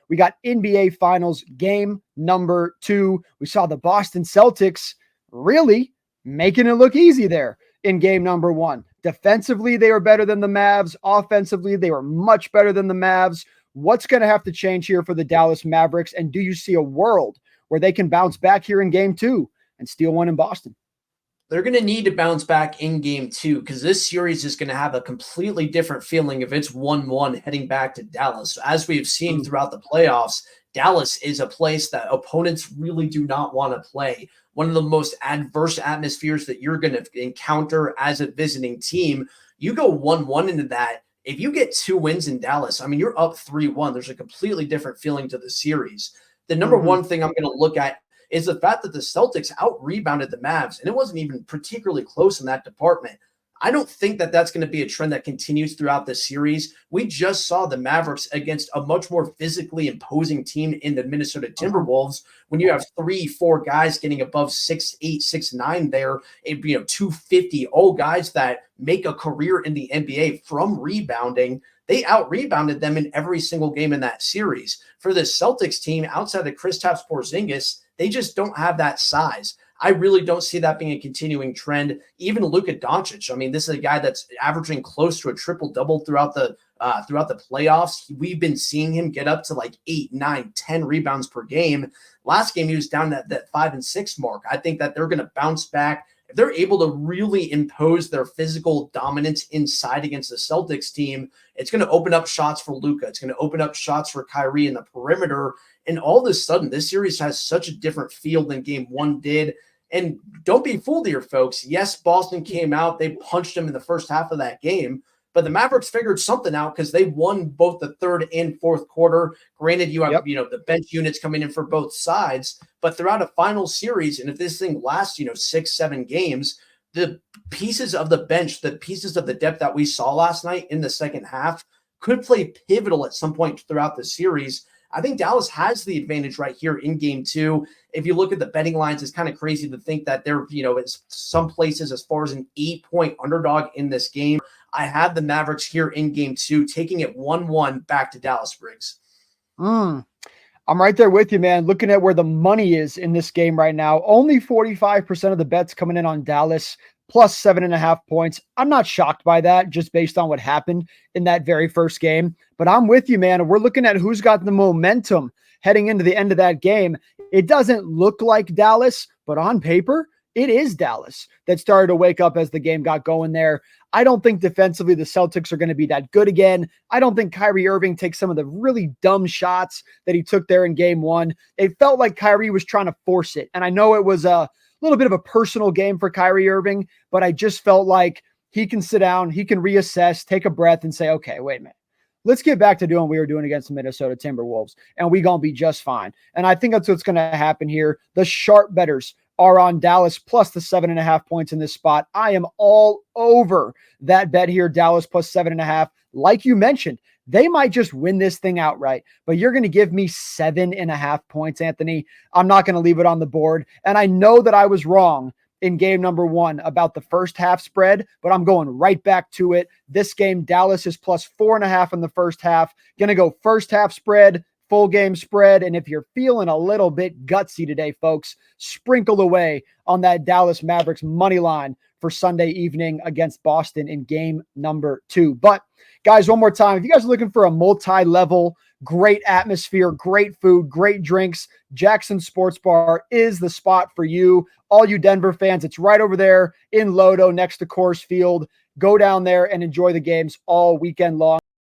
We got NBA Finals game number 2. We saw the Boston Celtics really making it look easy there in game number 1. Defensively, they were better than the Mavs. Offensively, they were much better than the Mavs. What's going to have to change here for the Dallas Mavericks? And do you see a world where they can bounce back here in game 2 and steal one in Boston? They're going to need to bounce back in game 2 because this series is going to have a completely different feeling if it's 1-1 heading back to Dallas. As we've seen throughout the playoffs, Dallas is a place that opponents really do not want to play. One of the most adverse atmospheres that you're going to encounter as a visiting team. You go 1-1 into that. If you get 2 wins in Dallas, I mean, you're up 3-1. There's a completely different feeling to the series. The number one thing I'm going to look at is the fact that the Celtics out-rebounded the Mavs, and it wasn't even particularly close in that department. I don't think that that's going to be a trend that continues throughout the series. We just saw the Mavericks against a much more physically imposing team in the Minnesota Timberwolves when you have 3-4 guys getting above 6'8", 6'9" there, 250, all guys that make a career in the NBA from rebounding. They out-rebounded them in every single game in that series. For the Celtics team, outside of Kristaps Porzingis, they just don't have that size. I really don't see that being a continuing trend. Even Luka Doncic, I mean, this is a guy that's averaging close to a triple-double throughout the playoffs. We've been seeing him get up to like 8, 9, 10 rebounds per game. Last game, he was down at that 5 and 6 mark. I think that they're going to bounce back. If they're able to really impose their physical dominance inside against the Celtics team, it's going to open up shots for Luka. It's going to open up shots for Kyrie in the perimeter. And all of a sudden, this series has such a different feel than game 1 did. And don't be fooled here, folks. Yes, Boston came out. They punched them in the first half of that game. But the Mavericks figured something out because they won both the third and fourth quarter. Granted, you have the bench units coming in for both sides. But throughout a final series, and if this thing lasts 6, 7 games, the pieces of the bench, the pieces of the depth that we saw last night in the second half could play pivotal at some point throughout the series. I think Dallas has the advantage right here in game 2. If you look at the betting lines, it's kind of crazy to think that they're, it's some places as far as an 8-point underdog in this game. I have the Mavericks here in game 2, taking it 1-1 back to Dallas, Briggs. I'm right there with you, man. Looking at where the money is in this game right now, only 45% of the bets coming in on Dallas, plus 7.5 points. I'm not shocked by that just based on what happened in that very first game, but I'm with you, man. We're looking at who's got the momentum heading into the end of that game. It doesn't look like Dallas, but on paper, it is Dallas that started to wake up as the game got going there. I don't think defensively the Celtics are going to be that good again. I don't think Kyrie Irving takes some of the really dumb shots that he took there in game 1. It felt like Kyrie was trying to force it. And I know it was a little bit of a personal game for Kyrie Irving, but I just felt like he can sit down, he can reassess, take a breath and say, okay, wait a minute. Let's get back to doing what we were doing against the Minnesota Timberwolves, and we're going to be just fine. And I think that's what's going to happen here. The sharp bettors are on Dallas plus the 7.5 points in this spot. I am all over that bet here, Dallas plus 7.5. Like you mentioned, they might just win this thing outright, but you're going to give me 7.5 points, Anthony. I'm not going to leave it on the board. And I know that I was wrong in game number 1 about the first half spread, but I'm going right back to it. This game, Dallas is plus 4.5 in the first half. Going to go first half spread, full game spread. And if you're feeling a little bit gutsy today, folks, sprinkle away on that Dallas Mavericks money line for Sunday evening against Boston in game number 2. But guys, one more time, if you guys are looking for a multi-level, great atmosphere, great food, great drinks, Jackson Sports Bar is the spot for you. All you Denver fans, it's right over there in Lodo next to Coors Field. Go down there and enjoy the games all weekend long.